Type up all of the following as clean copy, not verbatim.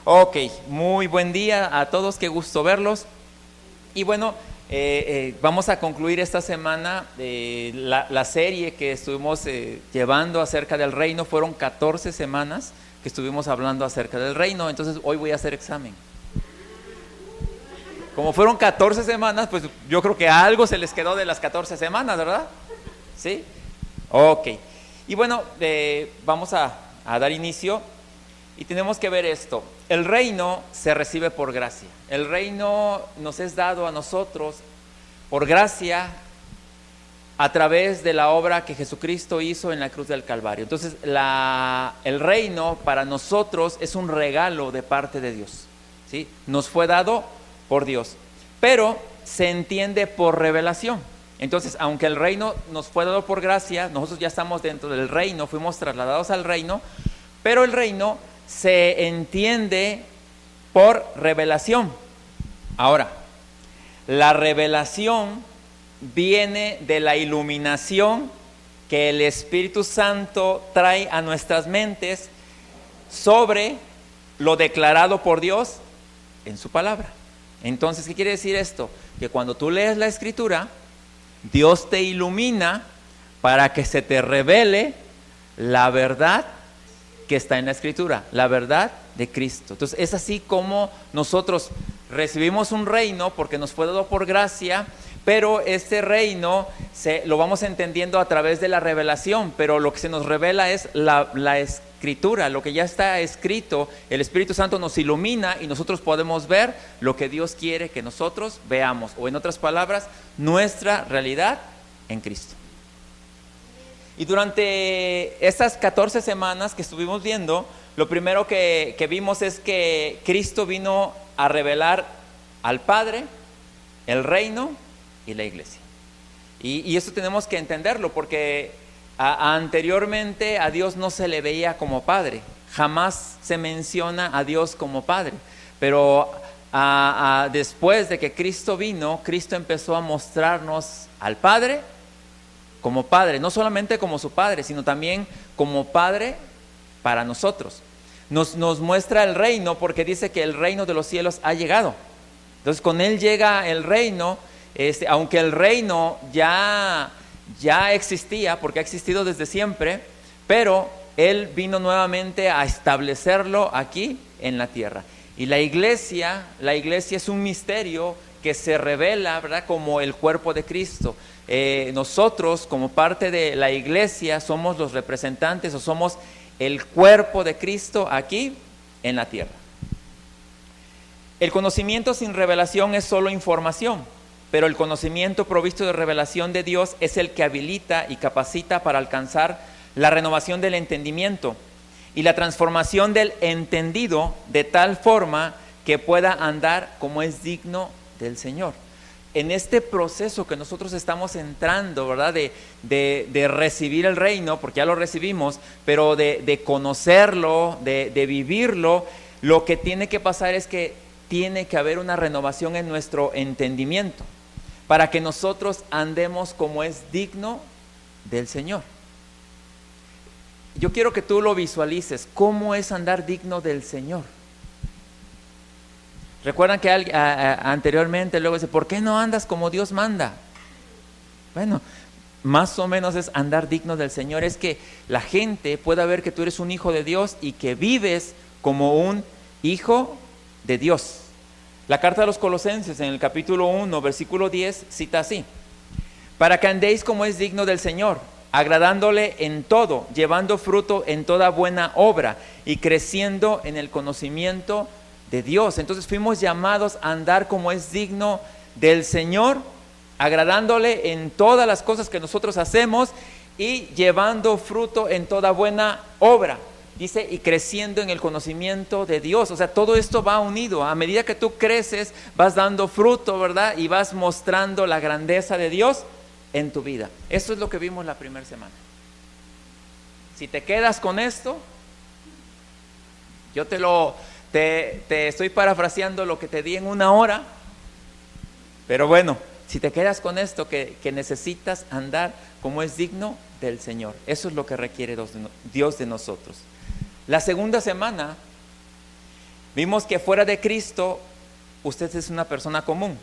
Ok, muy buen día a todos, qué gusto verlos. Y bueno, vamos a concluir esta semana la serie que estuvimos llevando acerca del reino. Fueron 14 semanas que estuvimos hablando acerca del reino, entonces hoy voy a hacer examen. Como fueron 14 semanas, pues yo creo que algo se les quedó de las 14 semanas, ¿verdad? ¿Sí? Ok. Y bueno, vamos a dar inicio y tenemos que ver esto. El reino se recibe por gracia. El reino nos es dado a nosotros por gracia a través de la obra que Jesucristo hizo en la cruz del Calvario. Entonces, el reino para nosotros es un regalo de parte de Dios, ¿sí? Nos fue dado por Dios, pero se entiende por revelación. Entonces, aunque el reino nos fue dado por gracia, nosotros ya estamos dentro del reino, fuimos trasladados al reino, pero el reino se entiende por revelación. Ahora, la revelación viene de la iluminación que el Espíritu Santo trae a nuestras mentes sobre lo declarado por Dios en su palabra. Entonces, ¿qué quiere decir esto? Que cuando tú lees la Escritura, Dios te ilumina para que se te revele la verdad que está en la Escritura, la verdad de Cristo. Entonces es así como nosotros recibimos un reino porque nos fue dado por gracia, pero este reino lo vamos entendiendo a través de la revelación, pero lo que se nos revela es la Escritura, lo que ya está escrito. El Espíritu Santo nos ilumina y nosotros podemos ver lo que Dios quiere que nosotros veamos, o en otras palabras, nuestra realidad en Cristo. Y durante estas 14 semanas que estuvimos viendo, lo primero que vimos es que Cristo vino a revelar al Padre, el reino y la iglesia. Y eso tenemos que entenderlo, porque anteriormente a Dios no se le veía como Padre. Jamás se menciona a Dios como Padre. Pero después de que Cristo vino, Cristo empezó a mostrarnos al Padre como Padre, no solamente como su Padre, sino también como Padre para nosotros. Nos muestra el reino porque dice que el reino de los cielos ha llegado. Entonces con Él llega el reino, aunque el reino ya existía, porque ha existido desde siempre, pero Él vino nuevamente a establecerlo aquí en la tierra. Y la iglesia es un misterio que se revela, ¿verdad?, como el cuerpo de Cristo. Nosotros, como parte de la iglesia, somos los representantes o somos el cuerpo de Cristo aquí en la tierra. El conocimiento sin revelación es solo información, pero el conocimiento provisto de revelación de Dios es el que habilita y capacita para alcanzar la renovación del entendimiento y la transformación del entendido de tal forma que pueda andar como es digno del Señor. En este proceso que nosotros estamos entrando, ¿verdad?, de recibir el reino, porque ya lo recibimos, pero de conocerlo, de vivirlo, lo que tiene que pasar es que tiene que haber una renovación en nuestro entendimiento, para que nosotros andemos como es digno del Señor. Yo quiero que tú lo visualices, ¿cómo es andar digno del Señor? Recuerdan que anteriormente luego dice, ¿por qué no andas como Dios manda? Bueno, más o menos es andar digno del Señor, es que la gente pueda ver que tú eres un hijo de Dios y que vives como un hijo de Dios. La carta de los Colosenses en el capítulo 1, versículo 10, cita así: para que andéis como es digno del Señor, agradándole en todo, llevando fruto en toda buena obra y creciendo en el conocimiento de Dios. Entonces fuimos llamados a andar como es digno del Señor, agradándole en todas las cosas que nosotros hacemos y llevando fruto en toda buena obra. Dice, y creciendo en el conocimiento de Dios. O sea, todo esto va unido. A medida que tú creces, vas dando fruto, ¿verdad? Y vas mostrando la grandeza de Dios en tu vida. Eso es lo que vimos la primera semana. Si te quedas con esto, yo te estoy parafraseando lo que te di en 1 hora, pero bueno, si te quedas con esto, que necesitas andar como es digno del Señor. Eso es lo que requiere Dios de nosotros. La segunda semana Vimos que fuera de Cristo, usted es una persona común.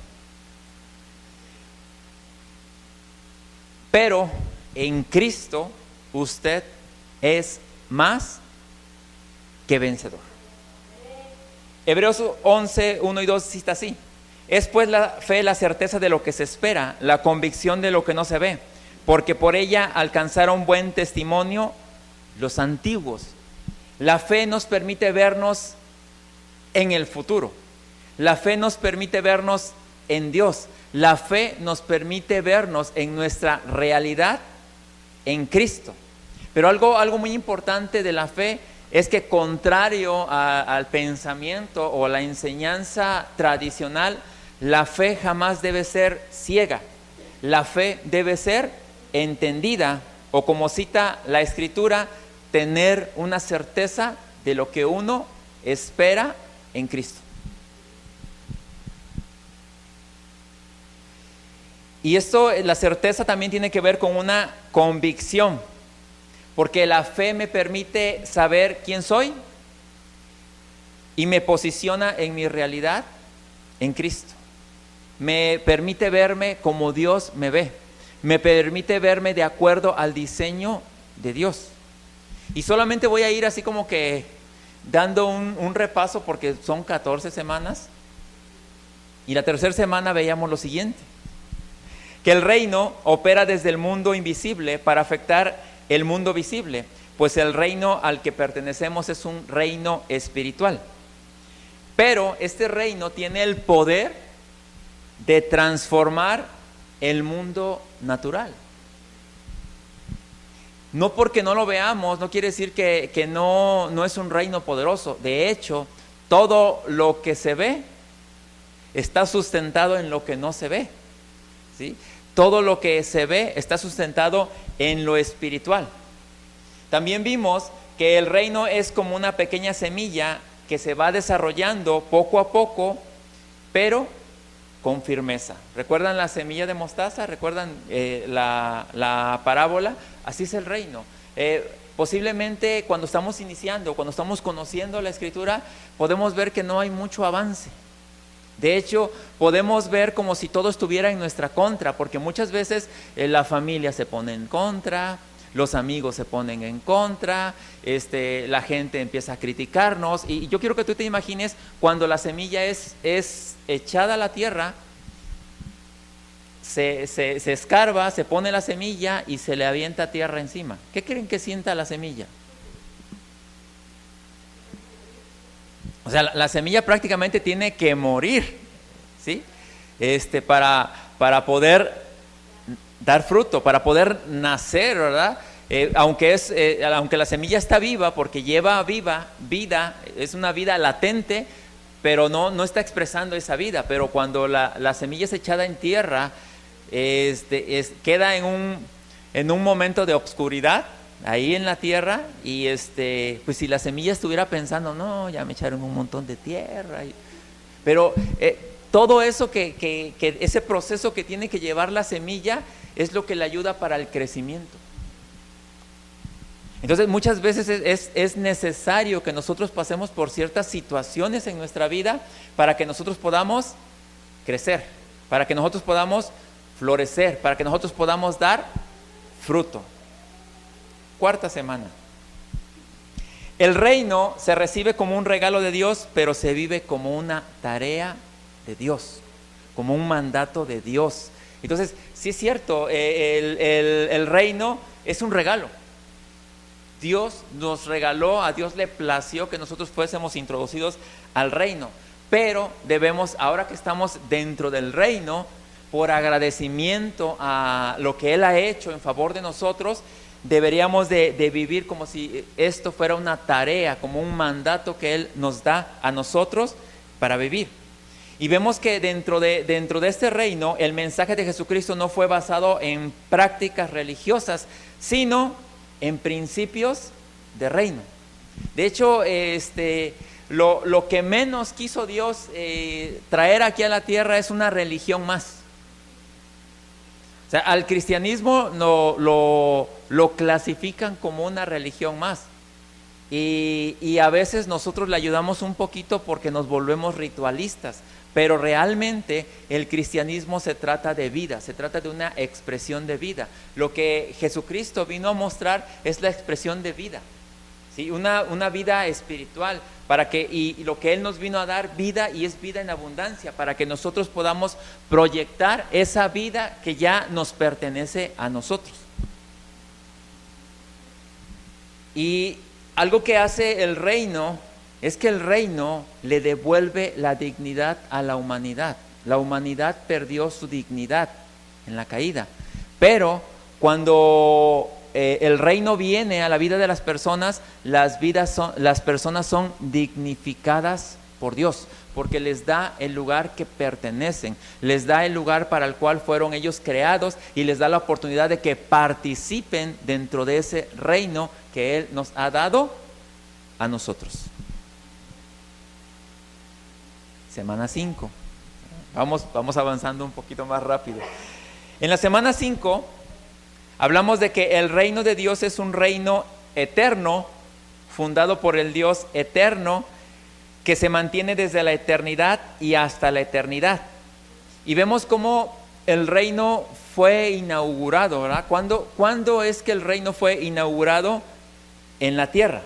Pero en Cristo, usted es más que vencedor. Hebreos 11, 1 y 2 cita así: es pues la fe la certeza de lo que se espera, la convicción de lo que no se ve, porque por ella alcanzaron buen testimonio los antiguos. La fe nos permite vernos en el futuro. La fe nos permite vernos en Dios. La fe nos permite vernos en nuestra realidad en Cristo. Pero algo muy importante de la fe es que, contrario al pensamiento o a la enseñanza tradicional, la fe jamás debe ser ciega. La fe debe ser entendida, o como cita la Escritura, tener una certeza de lo que uno espera en Cristo. Y esto, la certeza, también tiene que ver con una convicción, porque la fe me permite saber quién soy y me posiciona en mi realidad en Cristo. Me permite verme como Dios me ve, me permite verme de acuerdo al diseño de Dios. Y solamente voy a ir así como que dando un repaso, porque son 14 semanas, y la tercera semana veíamos lo siguiente: que el reino opera desde el mundo invisible para afectar el mundo visible, pues el reino al que pertenecemos es un reino espiritual. Pero este reino tiene el poder de transformar el mundo natural. No porque no lo veamos, no quiere decir que no es un reino poderoso. De hecho, todo lo que se ve está sustentado en lo que no se ve, ¿sí? Todo lo que se ve está sustentado en lo espiritual. También vimos que el reino es como una pequeña semilla que se va desarrollando poco a poco, pero con firmeza. ¿Recuerdan la semilla de mostaza? ¿Recuerdan la parábola? Así es el reino. Posiblemente cuando estamos iniciando, cuando estamos conociendo la Escritura, podemos ver que no hay mucho avance. De hecho, podemos ver como si todo estuviera en nuestra contra, porque muchas veces la familia se pone en contra, los amigos se ponen en contra, la gente empieza a criticarnos. Y yo quiero que tú te imagines cuando la semilla es echada a la tierra, se escarba, se pone la semilla y se le avienta tierra encima. ¿Qué creen que sienta la semilla? O sea, la semilla prácticamente tiene que morir, ¿sí? Para poder dar fruto, para poder nacer, ¿verdad? Aunque la semilla está viva, porque lleva vida, es una vida latente, pero no está expresando esa vida. Pero cuando la semilla es echada en tierra, queda en un momento de obscuridad ahí en la tierra, y pues si la semilla estuviera pensando, no, ya me echaron un montón de tierra, pero todo eso que ese proceso que tiene que llevar la semilla es lo que le ayuda para el crecimiento. Entonces muchas veces es necesario que nosotros pasemos por ciertas situaciones en nuestra vida para que nosotros podamos crecer, para que nosotros podamos florecer, para que nosotros podamos dar fruto. Cuarta semana. El reino se recibe como un regalo de Dios, pero se vive como una tarea de Dios, como un mandato de Dios. Entonces, sí es cierto, el reino es un regalo. Dios nos regaló, a Dios le plació que nosotros fuésemos introducidos al reino, pero debemos, ahora que estamos dentro del reino, por agradecimiento a lo que Él ha hecho en favor de nosotros, deberíamos de vivir como si esto fuera una tarea, como un mandato que Él nos da a nosotros para vivir. Y vemos que dentro de este reino, el mensaje de Jesucristo no fue basado en prácticas religiosas, sino en principios de reino. De hecho, lo que menos quiso Dios traer aquí a la tierra es una religión más. O sea, al cristianismo lo clasifican como una religión más. Y a veces nosotros le ayudamos un poquito porque nos volvemos ritualistas, pero realmente el cristianismo se trata de vida, se trata de una expresión de vida. Lo que Jesucristo vino a mostrar es la expresión de vida, ¿sí? Una vida espiritual, y lo que Él nos vino a dar, vida, y es vida en abundancia, para que nosotros podamos proyectar esa vida que ya nos pertenece a nosotros. Y algo que hace el reino es que el reino le devuelve la dignidad a la humanidad. La humanidad perdió su dignidad en la caída, pero cuando el reino viene a la vida de las personas, las personas son dignificadas por Dios, porque les da el lugar que pertenecen, les da el lugar para el cual fueron ellos creados, y les da la oportunidad de que participen dentro de ese reino que Él nos ha dado a nosotros. Semana 5. Vamos avanzando un poquito más rápido. En la semana 5 hablamos de que el reino de Dios es un reino eterno, fundado por el Dios eterno, que se mantiene desde la eternidad y hasta la eternidad. Y vemos cómo el reino fue inaugurado, ¿verdad? ¿Cuándo es que el reino fue inaugurado? En la tierra.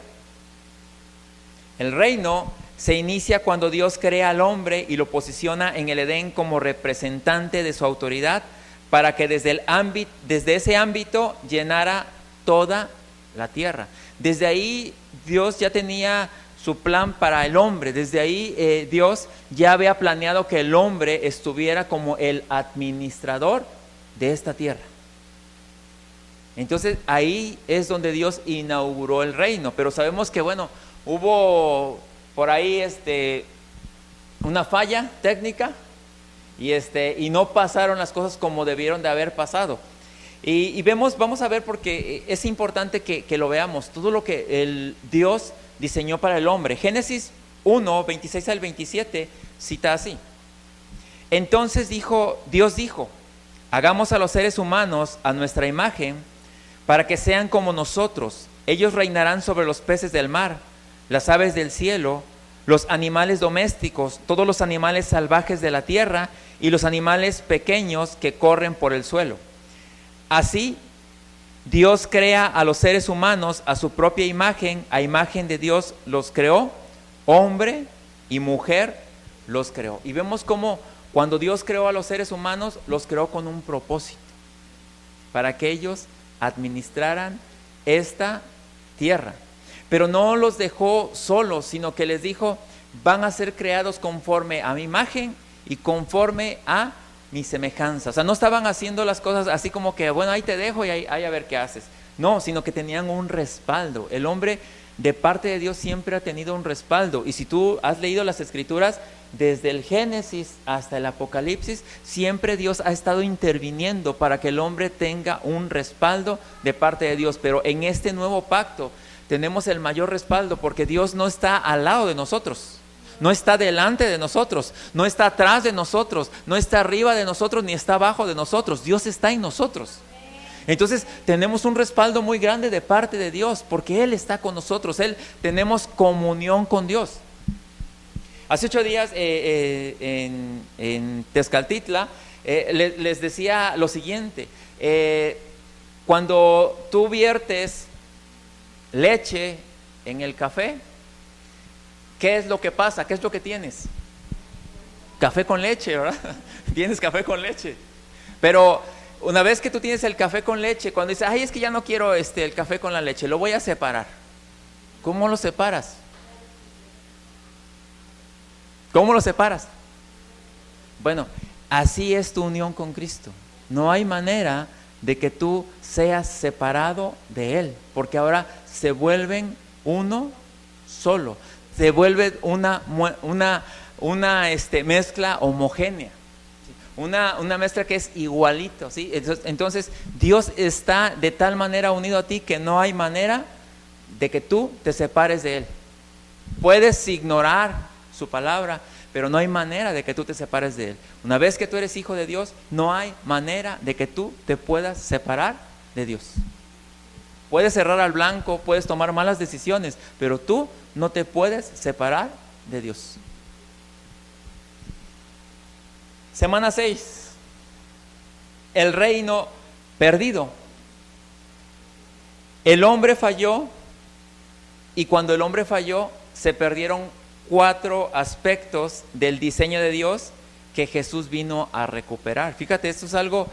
El reino se inicia cuando Dios crea al hombre y lo posiciona en el Edén como representante de su autoridad, para que desde ese ámbito llenara toda la tierra. Desde ahí Dios ya tenía su plan para el hombre. Desde ahí Dios ya había planeado que el hombre estuviera como el administrador de esta tierra. Entonces ahí es donde Dios inauguró el reino. Pero sabemos que hubo por ahí una falla técnica, y no pasaron las cosas como debieron de haber pasado. Y vamos a ver, porque es importante que lo veamos, todo lo que el Dios diseñó para el hombre. Génesis 1, 26 al 27 cita así: entonces Dios dijo, hagamos a los seres humanos a nuestra imagen, para que sean como nosotros. Ellos reinarán sobre los peces del mar, las aves del cielo, los animales domésticos, todos los animales salvajes de la tierra y los animales pequeños que corren por el suelo. Así, Dios crea a los seres humanos a su propia imagen, a imagen de Dios los creó, hombre y mujer los creó. Y vemos cómo cuando Dios creó a los seres humanos, los creó con un propósito, para que ellos administraran esta tierra. Pero no los dejó solos, sino que les dijo, van a ser creados conforme a mi imagen y conforme a mi semejanza. O sea, no estaban haciendo las cosas así como que, ahí te dejo y ahí a ver qué haces. No, sino que tenían un respaldo. El hombre, de parte de Dios, siempre ha tenido un respaldo. Y si tú has leído las Escrituras, desde el Génesis hasta el Apocalipsis, siempre Dios ha estado interviniendo para que el hombre tenga un respaldo de parte de Dios. Pero en este nuevo pacto tenemos el mayor respaldo, porque Dios no está al lado de nosotros, no está delante de nosotros, no está atrás de nosotros, no está arriba de nosotros, ni está abajo de nosotros. Dios está en nosotros. Entonces tenemos un respaldo muy grande de parte de Dios, porque Él está con nosotros. Tenemos comunión con Dios. Hace 8 días en Tezcaltitla les decía lo siguiente: cuando tú viertes leche en el café, ¿qué es lo que pasa? ¿Qué es lo que tienes? Café con leche, ¿verdad? Tienes café con leche. Pero una vez que tú tienes el café con leche, cuando dices, es que ya no quiero el café con la leche, lo voy a separar. ¿Cómo lo separas? ¿Cómo lo separas? Bueno, así es tu unión con Cristo. No hay manera de que tú seas separado de Él, porque ahora se vuelven uno solo, se vuelve una mezcla homogénea, una mezcla que es igualito, ¿sí? Entonces Dios está de tal manera unido a ti que no hay manera de que tú te separes de Él. Puedes ignorar su palabra, pero no hay manera de que tú te separes de Él. Una vez que tú eres hijo de Dios, no hay manera de que tú te puedas separar de Dios. puedes errar al blanco, puedes tomar malas decisiones, pero tú no te puedes separar de Dios. Semana 6, el reino perdido. El hombre falló, y cuando el hombre falló, se perdieron 4 aspectos del diseño de Dios que Jesús vino a recuperar. Fíjate, esto es algo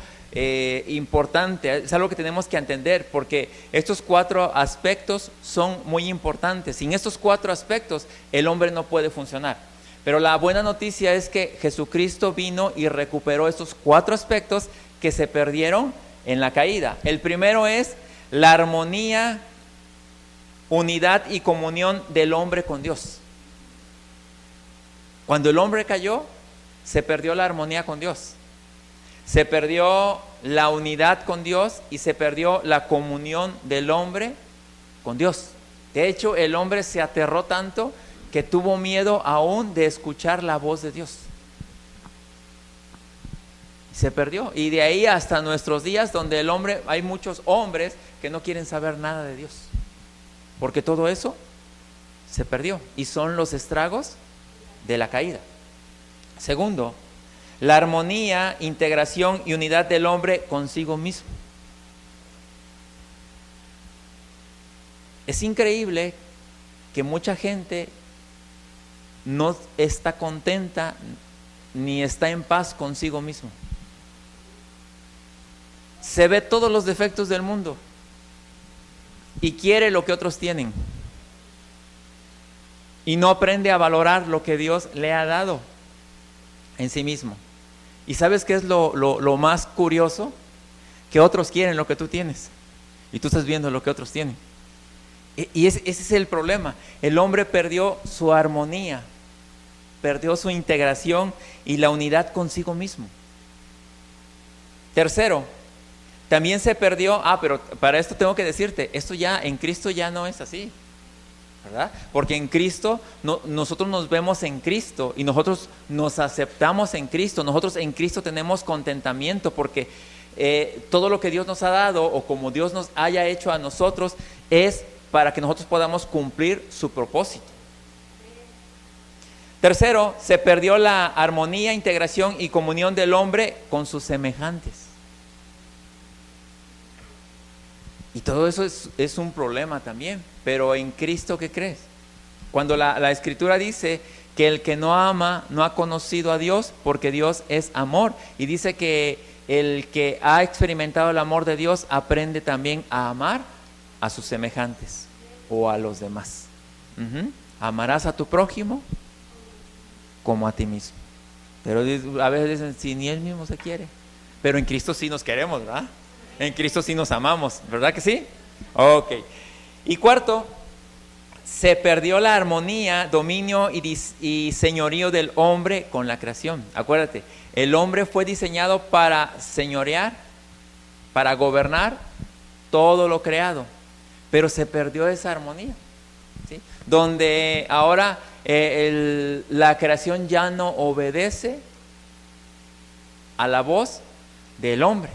importante, es algo que tenemos que entender, porque estos 4 aspectos son muy importantes. Sin estos 4 aspectos, el hombre no puede funcionar. Pero la buena noticia es que Jesucristo vino y recuperó estos 4 aspectos que se perdieron en la caída. El primero es la armonía, unidad y comunión del hombre con Dios. Cuando el hombre cayó, se perdió la armonía con Dios, se perdió la unidad con Dios y se perdió la comunión del hombre con Dios. De hecho, el hombre se aterró tanto que tuvo miedo aún de escuchar la voz de Dios. Se perdió, y de ahí hasta nuestros días, donde el hombre, hay muchos hombres que no quieren saber nada de Dios, porque todo eso se perdió, y son los estragos de la caída. Segundo, la armonía, integración y unidad del hombre consigo mismo. Es increíble que mucha gente no está contenta ni está en paz consigo mismo. Se ve todos los defectos del mundo y quiere lo que otros tienen, y no aprende a valorar lo que Dios le ha dado en sí mismo. ¿Y sabes qué es lo más curioso? Que otros quieren lo que tú tienes y tú estás viendo lo que otros tienen. Y ese es el problema. El hombre perdió su armonía, perdió su integración y la unidad consigo mismo. Tercero, también se perdió, pero para esto tengo que decirte, esto ya en Cristo ya no es así, ¿verdad? Porque en Cristo, nosotros nos vemos en Cristo y nosotros nos aceptamos en Cristo. Nosotros en Cristo tenemos contentamiento porque todo lo que Dios nos ha dado, o como Dios nos haya hecho a nosotros, es para que nosotros podamos cumplir su propósito. Tercero, se perdió la armonía, integración y comunión del hombre con sus semejantes. Y todo eso es un problema también. Pero en Cristo, ¿qué crees? Cuando la Escritura dice que el que no ama no ha conocido a Dios, porque Dios es amor. Y dice que el que ha experimentado el amor de Dios aprende también a amar a sus semejantes o a los demás. Amarás a tu prójimo como a ti mismo. Pero a veces dicen, si ni él mismo se quiere. Pero en Cristo sí nos queremos, ¿verdad? En Cristo sí nos amamos, ¿verdad que sí? Ok. Y cuarto, se perdió la armonía, dominio y señorío del hombre con la creación. Acuérdate, el hombre fue diseñado para señorear, para gobernar todo lo creado, pero se perdió esa armonía, ¿sí? Donde ahora la creación ya no obedece a la voz del hombre,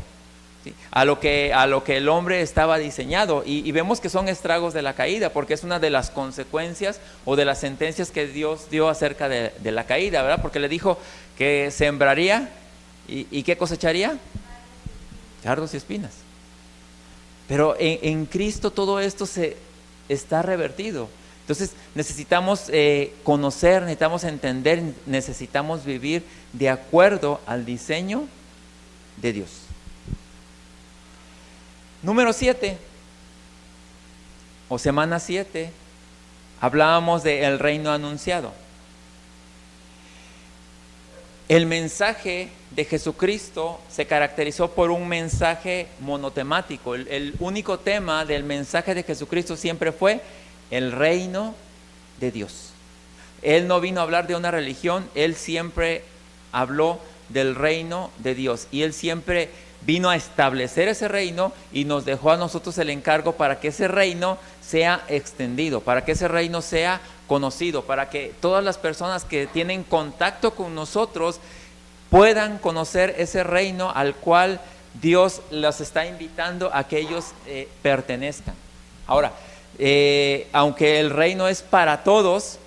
¿sí? a lo que el hombre estaba diseñado, y vemos que son estragos de la caída, porque es una de las consecuencias o de las sentencias que Dios dio acerca de la caída, ¿verdad? Porque le dijo que sembraría y ¿qué cosecharía? Cardos y espinas. Pero en Cristo todo esto se está revertido. Entonces necesitamos conocer, necesitamos entender, necesitamos vivir de acuerdo al diseño de Dios. Número 7, o semana 7, hablábamos del reino anunciado. El mensaje de Jesucristo se caracterizó por un mensaje monotemático. El único tema del mensaje de Jesucristo siempre fue el reino de Dios. Él no vino a hablar de una religión, Él siempre habló del reino de Dios. Y Él siempre vino a establecer ese reino y nos dejó a nosotros el encargo para que ese reino sea extendido, para que ese reino sea conocido, para que todas las personas que tienen contacto con nosotros puedan conocer ese reino al cual Dios los está invitando a que ellos pertenezcan. Ahora, aunque el reino es para todos,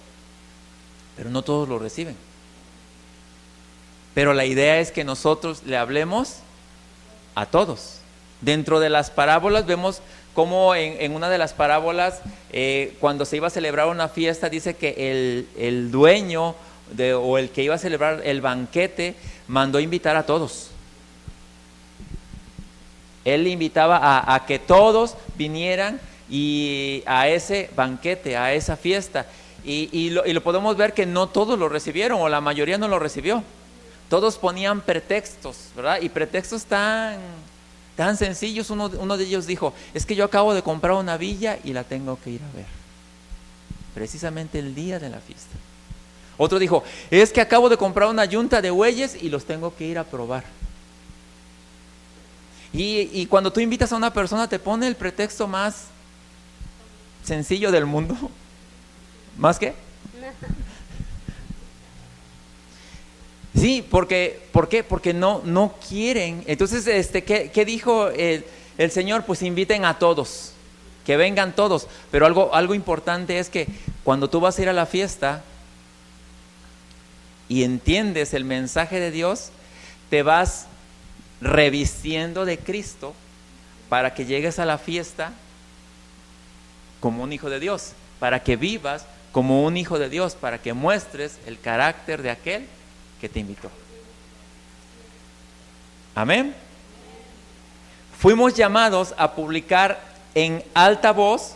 pero no todos lo reciben. Pero la idea es que nosotros le hablemos a todos. Dentro de las parábolas vemos cómo en una de las parábolas, cuando se iba a celebrar una fiesta, dice que el dueño o el que iba a celebrar el banquete mandó invitar a todos. Él invitaba a que todos vinieran y a ese banquete, a esa fiesta. Y lo podemos ver que no todos lo recibieron, o la mayoría no lo recibió. Todos ponían pretextos, ¿verdad? Y pretextos tan sencillos. Uno de ellos dijo: es que yo acabo de comprar una villa y la tengo que ir a ver, precisamente el día de la fiesta. Otro dijo: es que acabo de comprar una yunta de bueyes y los tengo que ir a probar. Y cuando tú invitas a una persona, te pone el pretexto más sencillo del mundo. ¿Más qué? Sí, ¿por qué? Porque no quieren. Entonces, ¿qué dijo el Señor? Pues inviten a todos, que vengan todos. Pero algo importante es que cuando tú vas a ir a la fiesta y entiendes el mensaje de Dios, te vas revistiendo de Cristo para que llegues a la fiesta como un hijo de Dios, para que vivas como un hijo de Dios, para que muestres el carácter de aquel que te invitó. Amén. Fuimos llamados a publicar en alta voz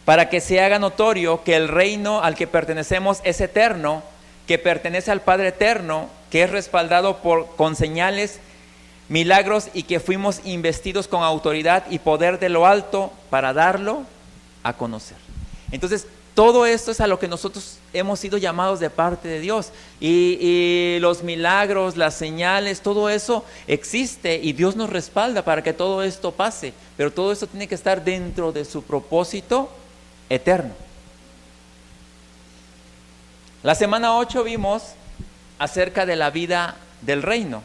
para que se haga notorio que el reino al que pertenecemos es eterno, que pertenece al Padre eterno, que es respaldado con señales, milagros, y que fuimos investidos con autoridad y poder de lo alto para darlo a conocer. Entonces, todo esto es a lo que nosotros hemos sido llamados de parte de Dios. Y los milagros, las señales, todo eso existe y Dios nos respalda para que todo esto pase. Pero todo esto tiene que estar dentro de su propósito eterno. La semana 8 vimos acerca de la vida del reino.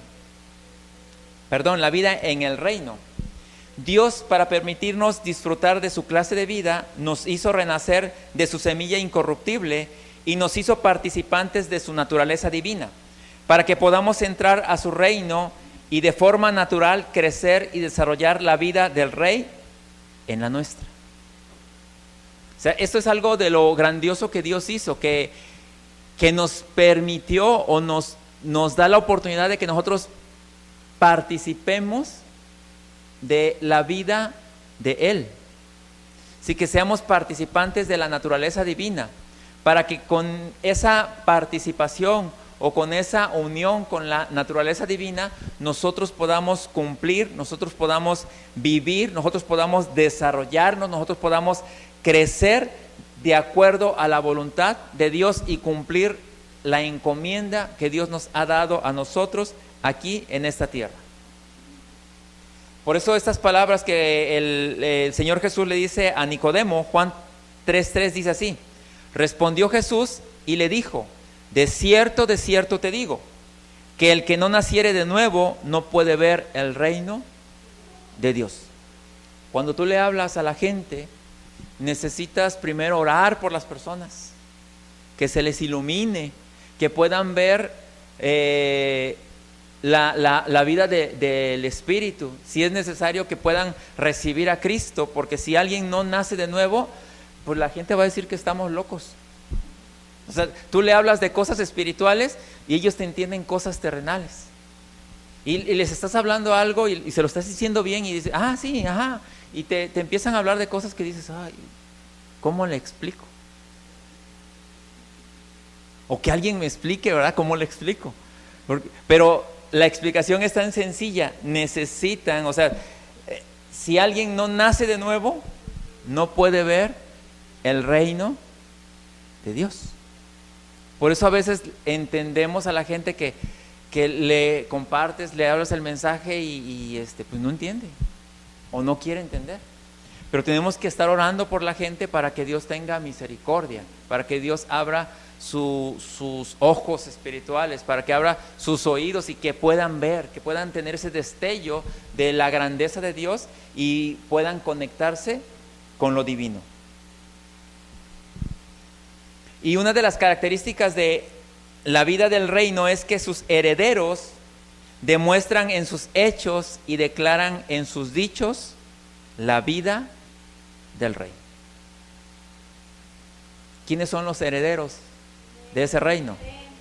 La vida en el reino. Dios, para permitirnos disfrutar de su clase de vida, nos hizo renacer de su semilla incorruptible y nos hizo participantes de su naturaleza divina, para que podamos entrar a su reino y de forma natural crecer y desarrollar la vida del Rey en la nuestra. O sea, esto es algo de lo grandioso que Dios hizo, que nos permitió o nos da la oportunidad de que nosotros participemos de la vida de Él. Sí, que seamos participantes de la naturaleza divina, para que con esa participación o con esa unión con la naturaleza divina, nosotros podamos cumplir, nosotros podamos vivir, nosotros podamos desarrollarnos, nosotros podamos crecer de acuerdo a la voluntad de Dios y cumplir la encomienda que Dios nos ha dado a nosotros aquí en esta tierra. Por eso estas palabras que el Señor Jesús le dice a Nicodemo, Juan 3:3 dice así: respondió Jesús y le dijo: de cierto te digo, que el que no naciere de nuevo no puede ver el reino de Dios. Cuando tú le hablas a la gente, necesitas primero orar por las personas, que se les ilumine, que puedan ver la vida del Espíritu, si es necesario que puedan recibir a Cristo, porque si alguien no nace de nuevo, pues la gente va a decir que estamos locos. O sea, tú le hablas de cosas espirituales y ellos te entienden cosas terrenales, y les estás hablando algo y se lo estás diciendo bien y dices: ah, sí, ajá, y te empiezan a hablar de cosas que dices: ay, ¿cómo le explico? O que alguien me explique, ¿verdad? ¿Cómo le explico? Pero la explicación es tan sencilla. Necesitan, o sea, si alguien no nace de nuevo, no puede ver el reino de Dios. Por eso a veces entendemos a la gente que le compartes, le hablas el mensaje y pues no entiende o no quiere entender. Pero tenemos que estar orando por la gente para que Dios tenga misericordia, para que Dios abra sus ojos espirituales, para que abra sus oídos y que puedan ver, que puedan tener ese destello de la grandeza de Dios y puedan conectarse con lo divino. Y una de las características de la vida del reino es que sus herederos demuestran en sus hechos y declaran en sus dichos la vida del reino. ¿Quiénes son los herederos de ese reino?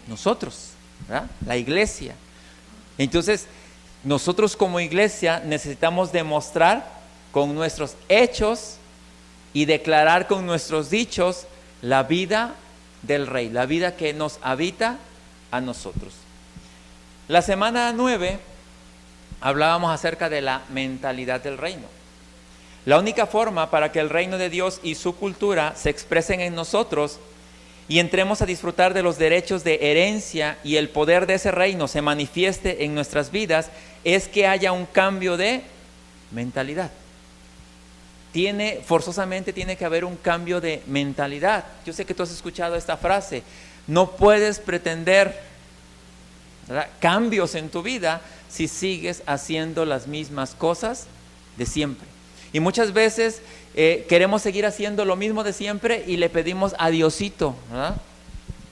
Nosotros, ¿verdad? La iglesia. Entonces, nosotros como iglesia necesitamos demostrar con nuestros hechos y declarar con nuestros dichos la vida del Rey, la vida que nos habita a nosotros. La semana 9 hablábamos acerca de la mentalidad del reino. La única forma para que el reino de Dios y su cultura se expresen en nosotros y entremos a disfrutar de los derechos de herencia y el poder de ese reino se manifieste en nuestras vidas es que haya un cambio de mentalidad. Forzosamente tiene que haber un cambio de mentalidad. Yo sé que tú has escuchado esta frase: no puedes pretender, ¿verdad?, cambios en tu vida si sigues haciendo las mismas cosas de siempre. Y muchas veces queremos seguir haciendo lo mismo de siempre y le pedimos a Diosito, ¿verdad?,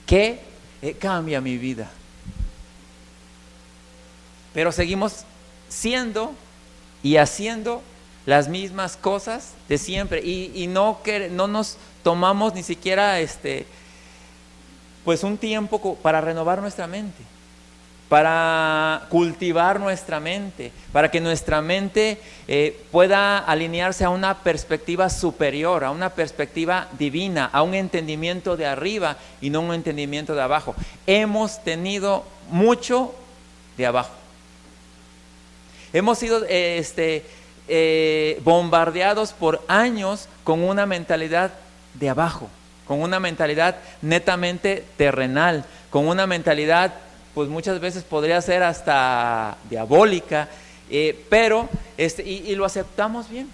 que cambia mi vida. Pero seguimos siendo y haciendo las mismas cosas de siempre y no nos tomamos ni siquiera pues un tiempo para renovar nuestra mente, para cultivar nuestra mente, para que nuestra mente pueda alinearse a una perspectiva superior, a una perspectiva divina, a un entendimiento de arriba y no un entendimiento de abajo. Hemos tenido mucho de abajo. Hemos sido bombardeados por años con una mentalidad de abajo, con una mentalidad netamente terrenal, con una mentalidad pues muchas veces podría ser hasta diabólica, pero y lo aceptamos bien.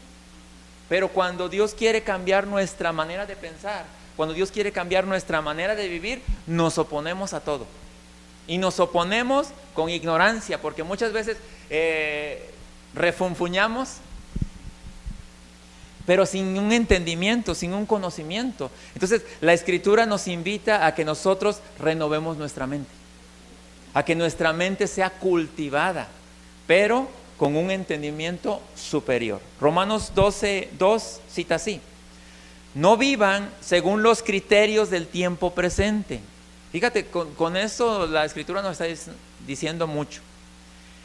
Pero cuando Dios quiere cambiar nuestra manera de pensar, cuando Dios quiere cambiar nuestra manera de vivir, nos oponemos a todo. Y nos oponemos con ignorancia, porque muchas veces refunfuñamos, pero sin un entendimiento, sin un conocimiento. Entonces, la Escritura nos invita a que nosotros renovemos nuestra mente, a que nuestra mente sea cultivada, pero con un entendimiento superior. Romanos 12:2 cita así: no vivan según los criterios del tiempo presente. Fíjate, con eso la Escritura nos está diciendo mucho.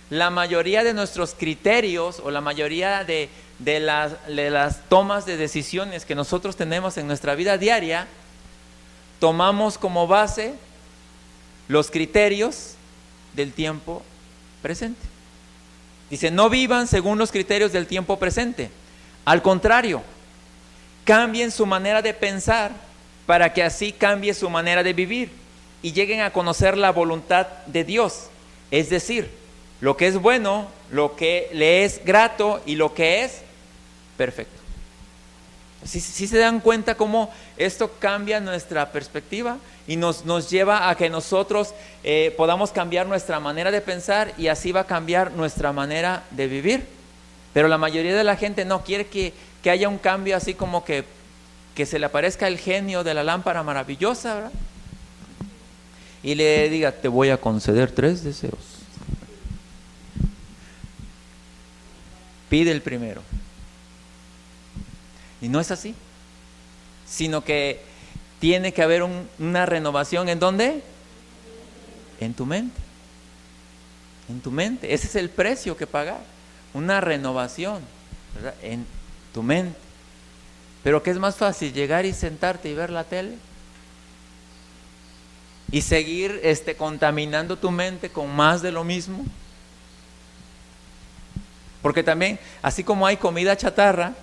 La mayoría de nuestros criterios o la mayoría de las tomas de decisiones que nosotros tenemos en nuestra vida diaria, tomamos como base los criterios del tiempo presente. Dice: no vivan según los criterios del tiempo presente. Al contrario, cambien su manera de pensar para que así cambie su manera de vivir y lleguen a conocer la voluntad de Dios, es decir, lo que es bueno, lo que le es grato y lo que es perfecto. ¿Sí se dan cuenta cómo esto cambia nuestra perspectiva y nos lleva a que nosotros podamos cambiar nuestra manera de pensar y así va a cambiar nuestra manera de vivir? Pero la mayoría de la gente no quiere que haya un cambio así como que se le aparezca el genio de la lámpara maravillosa, ¿verdad?, y le diga: te voy a conceder 3 deseos. Pide el primero. Y no es así, sino que tiene que haber una renovación. ¿En dónde? En tu mente. En tu mente. Ese es el precio que pagar. Una renovación, ¿verdad?, en tu mente. Pero ¿qué es más fácil? ¿Llegar y sentarte y ver la tele? ¿Y seguir contaminando tu mente con más de lo mismo? Porque también, así como hay comida chatarra,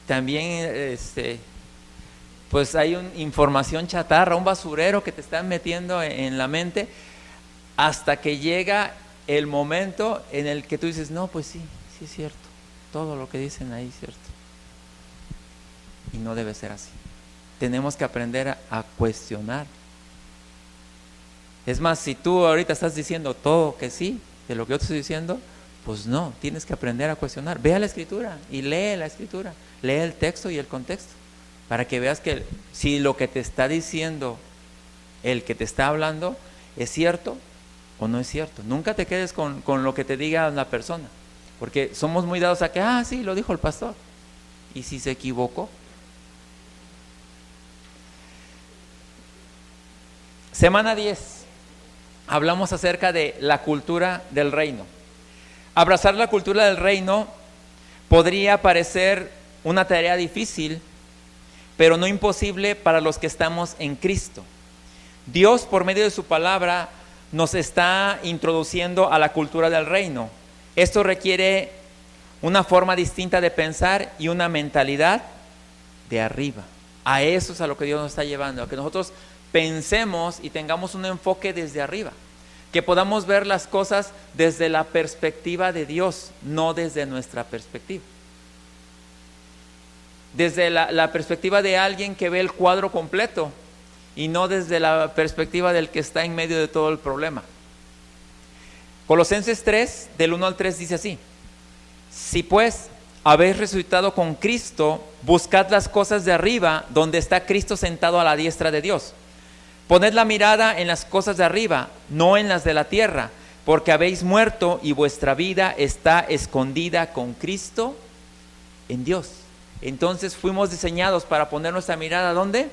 también pues hay información chatarra, un basurero que te están metiendo en la mente, hasta que llega el momento en el que tú dices: no, pues sí es cierto, todo lo que dicen ahí es cierto. Y no debe ser así. Tenemos que aprender a cuestionar. Es más, si tú ahorita estás diciendo todo que sí de lo que yo te estoy diciendo, Pues no, tienes que aprender a cuestionar. Ve a la Escritura y lee la Escritura, lee el texto y el contexto, para que veas que si lo que te está diciendo el que te está hablando es cierto o no es cierto. Nunca te quedes con lo que te diga la persona, porque somos muy dados a que, sí, lo dijo el pastor. ¿Y si se equivocó? Semana 10. Hablamos acerca de la cultura del reino. Abrazar la cultura del reino podría parecer una tarea difícil, pero no imposible para los que estamos en Cristo. Dios, por medio de su palabra, nos está introduciendo a la cultura del reino. Esto requiere una forma distinta de pensar y una mentalidad de arriba. A eso es a lo que Dios nos está llevando, a que nosotros pensemos y tengamos un enfoque desde arriba, que podamos ver las cosas desde la perspectiva de Dios, no desde nuestra perspectiva. Desde la perspectiva de alguien que ve el cuadro completo y no desde la perspectiva del que está en medio de todo el problema. Colosenses 3, del 1 al 3 dice así: si pues habéis resucitado con Cristo, buscad las cosas de arriba, donde está Cristo sentado a la diestra de Dios. Poned la mirada en las cosas de arriba, no en las de la tierra, porque habéis muerto y vuestra vida está escondida con Cristo en Dios. Entonces fuimos diseñados para poner nuestra mirada, ¿dónde?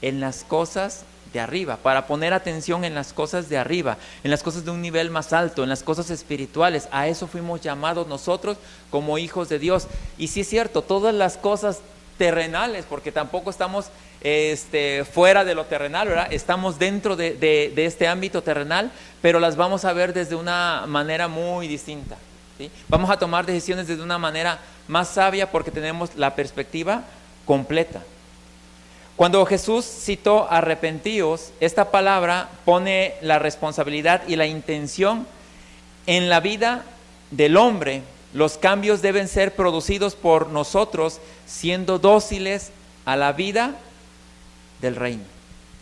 En las cosas de arriba, para poner atención en las cosas de arriba, en las cosas de un nivel más alto, en las cosas espirituales. A eso fuimos llamados nosotros como hijos de Dios. Y sí es cierto, todas las cosas terrenales, porque tampoco estamos fuera de lo terrenal, ¿verdad? Estamos dentro de este ámbito terrenal, pero las vamos a ver desde una manera muy distinta, ¿sí? Vamos a tomar decisiones desde una manera más sabia porque tenemos la perspectiva completa. Cuando Jesús citó arrepentíos, esta palabra pone la responsabilidad y la intención en la vida del hombre. Los cambios deben ser producidos por nosotros siendo dóciles a la vida del reino.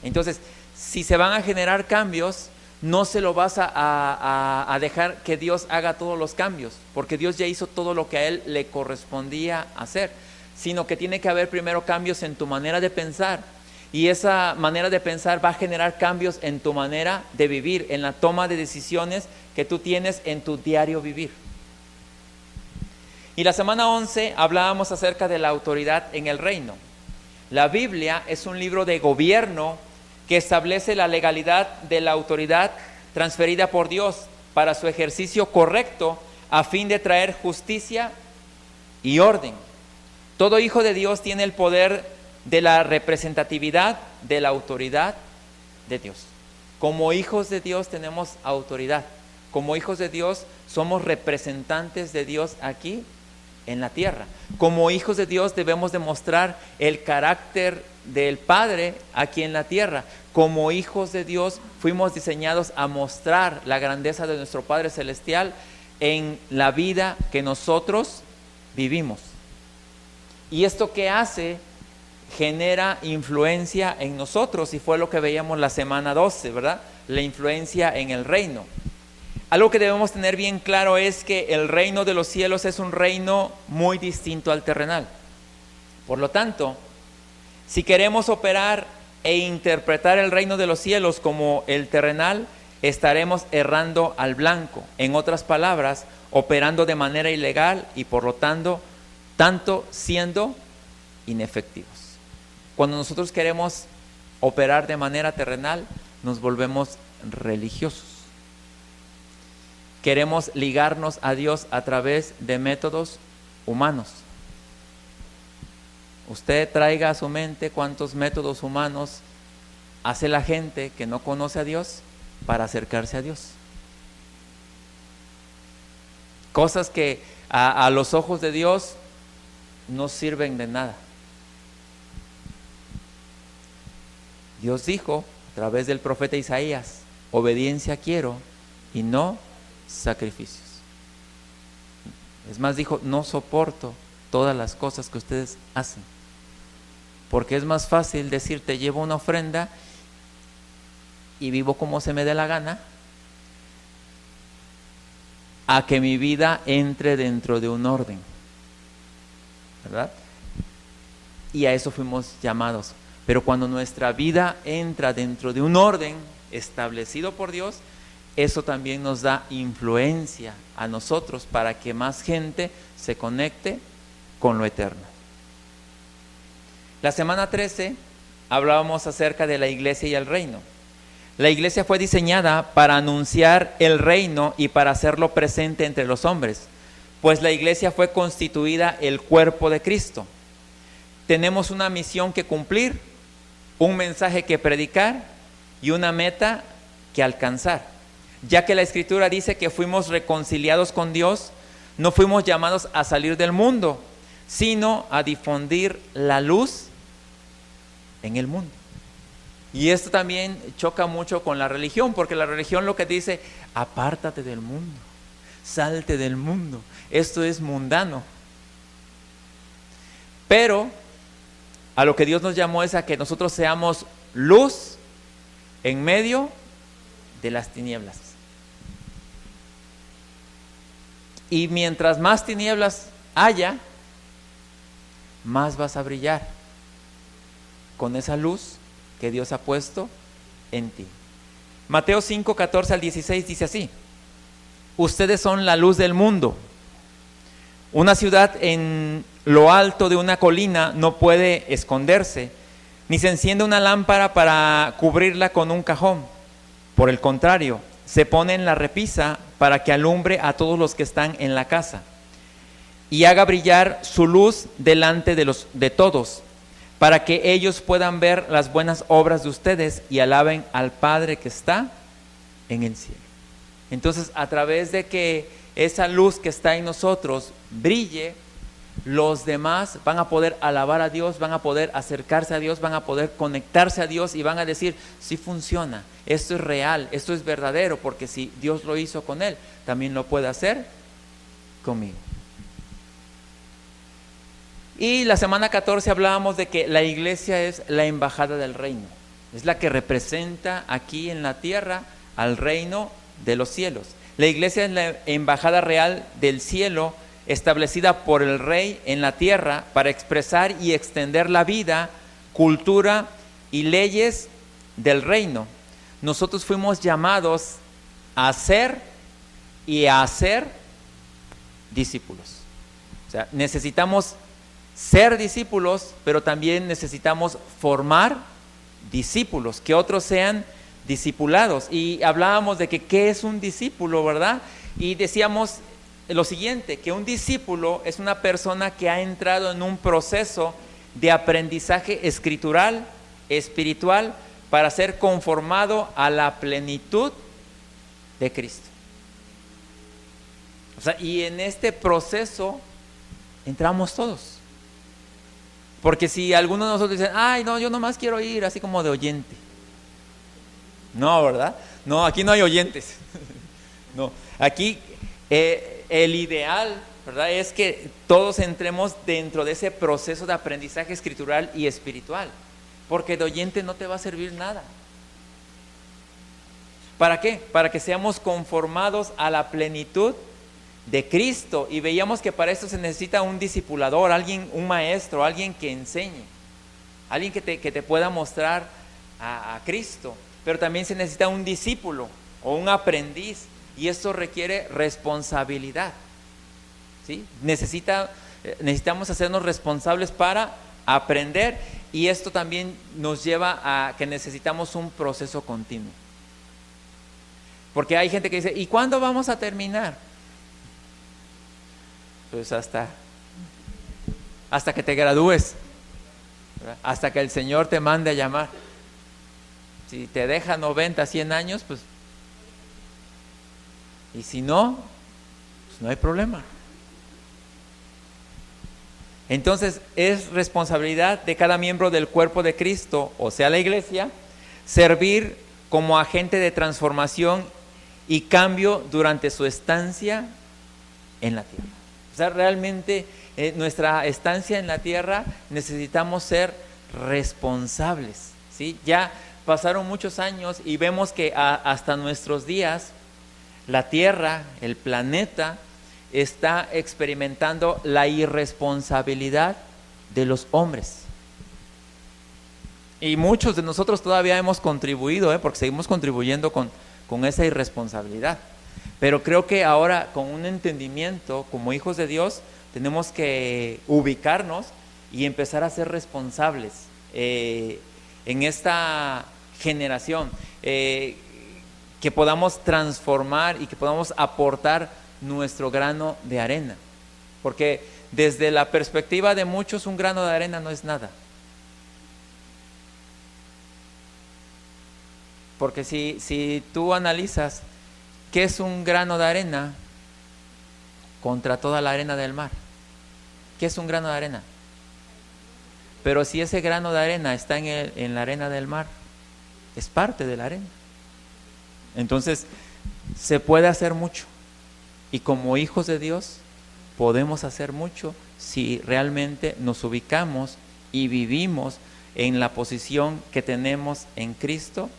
Entonces, si se van a generar cambios, no se lo vas a dejar que Dios haga todos los cambios, porque Dios ya hizo todo lo que a Él le correspondía hacer, sino que tiene que haber primero cambios en tu manera de pensar, y esa manera de pensar va a generar cambios en tu manera de vivir, en la toma de decisiones que tú tienes en tu diario vivir. Y la semana 11 hablábamos acerca de la autoridad en el reino. La Biblia es un libro de gobierno que establece la legalidad de la autoridad transferida por Dios para su ejercicio correcto a fin de traer justicia y orden. Todo hijo de Dios tiene el poder de la representatividad de la autoridad de Dios. Como hijos de Dios tenemos autoridad. Como hijos de Dios somos representantes de Dios aquí en la tierra. Como hijos de Dios debemos demostrar el carácter del Padre aquí en la tierra. Como hijos de Dios fuimos diseñados a mostrar la grandeza de nuestro Padre Celestial en la vida que nosotros vivimos. Y esto que hace genera influencia en nosotros, y fue lo que veíamos la semana 12, ¿verdad? La influencia en el reino. Algo que debemos tener bien claro es que el reino de los cielos es un reino muy distinto al terrenal. Por lo tanto, si queremos operar e interpretar el reino de los cielos como el terrenal, estaremos errando al blanco. En otras palabras, operando de manera ilegal y por lo tanto siendo inefectivos. Cuando nosotros queremos operar de manera terrenal, nos volvemos religiosos. Queremos ligarnos a Dios a través de métodos humanos. Usted traiga a su mente cuántos métodos humanos hace la gente que no conoce a Dios para acercarse a Dios. Cosas que a los ojos de Dios no sirven de nada. Dios dijo a través del profeta Isaías: obediencia quiero y no sacrificios. Es más, dijo: no soporto todas las cosas que ustedes hacen, porque es más fácil decir te llevo una ofrenda y vivo como se me dé la gana, a que mi vida entre dentro de un orden, ¿verdad? Y a eso fuimos llamados. Pero cuando nuestra vida entra dentro de un orden establecido por Dios, eso también nos da influencia a nosotros para que más gente se conecte con lo eterno. La semana 13 hablábamos acerca de la iglesia y el reino. La iglesia fue diseñada para anunciar el reino y para hacerlo presente entre los hombres, pues la iglesia fue constituida el cuerpo de Cristo. Tenemos una misión que cumplir, un mensaje que predicar y una meta que alcanzar. Ya que la Escritura dice que fuimos reconciliados con Dios, no fuimos llamados a salir del mundo, sino a difundir la luz en el mundo. Y esto también choca mucho con la religión, porque la religión lo que dice, apártate del mundo, salte del mundo, esto es mundano. Pero a lo que Dios nos llamó es a que nosotros seamos luz en medio de las tinieblas. Y mientras más tinieblas haya, más vas a brillar con esa luz que Dios ha puesto en ti. Mateo 5, 14 al 16 dice así: ustedes son la luz del mundo. Una ciudad en lo alto de una colina no puede esconderse, ni se enciende una lámpara para cubrirla con un cajón. Por el contrario, se pone en la repisa para que alumbre a todos los que están en la casa y haga brillar su luz delante de todos, para que ellos puedan ver las buenas obras de ustedes y alaben al Padre que está en el cielo. Entonces, a través de que esa luz que está en nosotros brille, los demás van a poder alabar a Dios, van a poder acercarse a Dios, van a poder conectarse a Dios y van a decir, sí funciona, esto es real, esto es verdadero, porque si Dios lo hizo con él, también lo puede hacer conmigo. Y la semana 14 hablábamos de que la iglesia es la embajada del reino, es la que representa aquí en la tierra al reino de los cielos. La iglesia es la embajada real del cielo, establecida por el rey en la tierra para expresar y extender la vida, cultura y leyes del reino. Nosotros fuimos llamados a ser y a hacer discípulos. O sea, necesitamos ser discípulos, pero también necesitamos formar discípulos, que otros sean discipulados. Y hablábamos de que qué es un discípulo, ¿verdad? Y decíamos lo siguiente, que un discípulo es una persona que ha entrado en un proceso de aprendizaje escritural, espiritual, para ser conformado a la plenitud de Cristo. O sea, y en este proceso entramos todos. Porque si algunos de nosotros dicen, ay no, yo nomás quiero ir así como de oyente. No, ¿verdad? No, aquí no hay oyentes. No, aquí el ideal, ¿verdad?, es que todos entremos dentro de ese proceso de aprendizaje escritural y espiritual, porque de oyente no te va a servir nada. ¿Para qué? Para que seamos conformados a la plenitud de Cristo. Y veíamos que para esto se necesita un discipulador, alguien, un maestro, alguien que enseñe, alguien que te pueda mostrar a Cristo. Pero también se necesita un discípulo o un aprendiz, y esto requiere responsabilidad, ¿sí? Necesitamos hacernos responsables para aprender, y esto también nos lleva a que necesitamos un proceso continuo. Porque hay gente que dice, ¿y cuándo vamos a terminar? Pues hasta que te gradúes, ¿verdad? Hasta que el Señor te mande a llamar. Si te deja 90, 100 años, pues, y si no, pues no hay problema. Entonces es responsabilidad de cada miembro del cuerpo de Cristo, o sea la iglesia, servir como agente de transformación y cambio durante su estancia en la tierra. O sea, realmente nuestra estancia en la tierra necesitamos ser responsables, ¿sí? Ya pasaron muchos años y vemos que hasta nuestros días la Tierra, el planeta, está experimentando la irresponsabilidad de los hombres. Y muchos de nosotros todavía hemos contribuido, porque seguimos contribuyendo con esa irresponsabilidad. Pero creo que ahora, con un entendimiento, como hijos de Dios, tenemos que ubicarnos y empezar a ser responsables en esta generación, que podamos transformar y que podamos aportar nuestro grano de arena, porque desde la perspectiva de muchos un grano de arena no es nada, porque si tú analizas qué es un grano de arena contra toda la arena del mar, ¿qué es un grano de arena? Pero si ese grano de arena está en la arena del mar, es parte de la arena. Entonces se puede hacer mucho, y como hijos de Dios podemos hacer mucho si realmente nos ubicamos y vivimos en la posición que tenemos en Cristo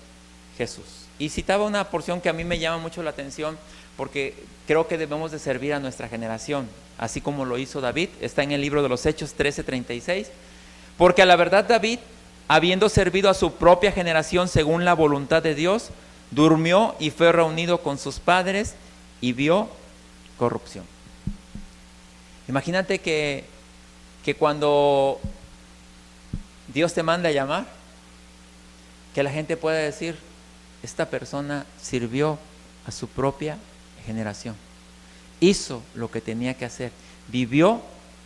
Jesús. Y citaba una porción que a mí me llama mucho la atención, porque creo que debemos de servir a nuestra generación, así como lo hizo David. Está en el libro de los Hechos 13:36, porque a la verdad David, habiendo servido a su propia generación según la voluntad de Dios, durmió y fue reunido con sus padres y vio corrupción. Imagínate que cuando Dios te manda a llamar, que la gente pueda decir: esta persona sirvió a su propia generación, hizo lo que tenía que hacer, vivió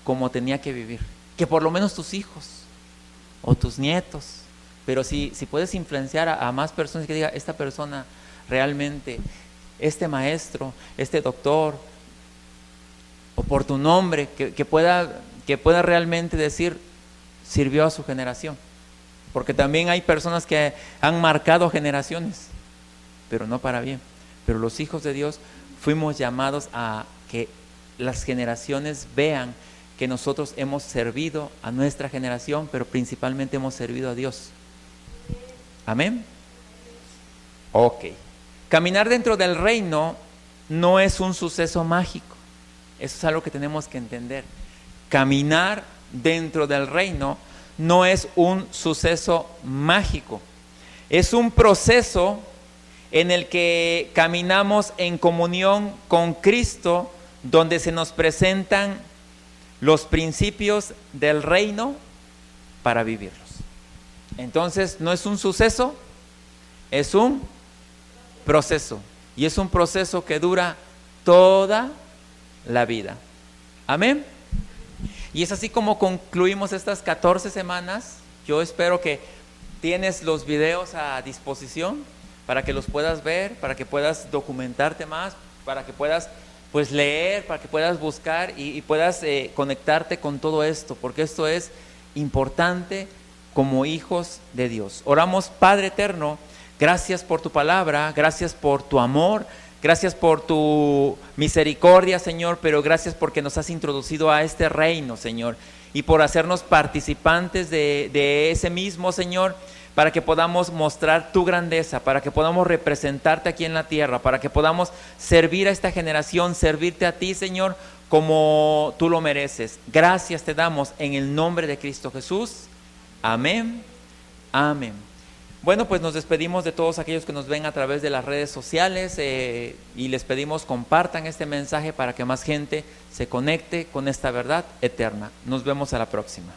como tenía que vivir. Que por lo menos tus hijos o tus nietos, pero si puedes influenciar a más personas, que diga: esta persona realmente, este maestro, este doctor, o por tu nombre, que pueda realmente decir: sirvió a su generación. Porque también hay personas que han marcado generaciones, pero no para bien. Pero los hijos de Dios fuimos llamados a que las generaciones vean que nosotros hemos servido a nuestra generación, pero principalmente hemos servido a Dios. Amén. Ok. Caminar dentro del reino no es un suceso mágico. Eso es algo que tenemos que entender. Caminar dentro del reino no es un suceso mágico. Es un proceso en el que caminamos en comunión con Cristo, donde se nos presentan los principios del reino para vivirlos. Entonces, no es un suceso, es un proceso. Y es un proceso que dura toda la vida. Amén. Y es así como concluimos estas 14 semanas. Yo espero que tienes los videos a disposición para que los puedas ver, para que puedas documentarte más, para que puedas leer, para que puedas buscar y puedas conectarte con todo esto, porque esto es importante como hijos de Dios. Oramos. Padre eterno, gracias por tu palabra, gracias por tu amor, gracias por tu misericordia, Señor, pero gracias porque nos has introducido a este reino, Señor, y por hacernos participantes de ese mismo, Señor, para que podamos mostrar tu grandeza, para que podamos representarte aquí en la tierra, para que podamos servir a esta generación, servirte a ti, Señor, como tú lo mereces. Gracias te damos en el nombre de Cristo Jesús. Amén. Amén. Bueno, pues nos despedimos de todos aquellos que nos ven a través de las redes sociales y les pedimos compartan este mensaje para que más gente se conecte con esta verdad eterna. Nos vemos a la próxima.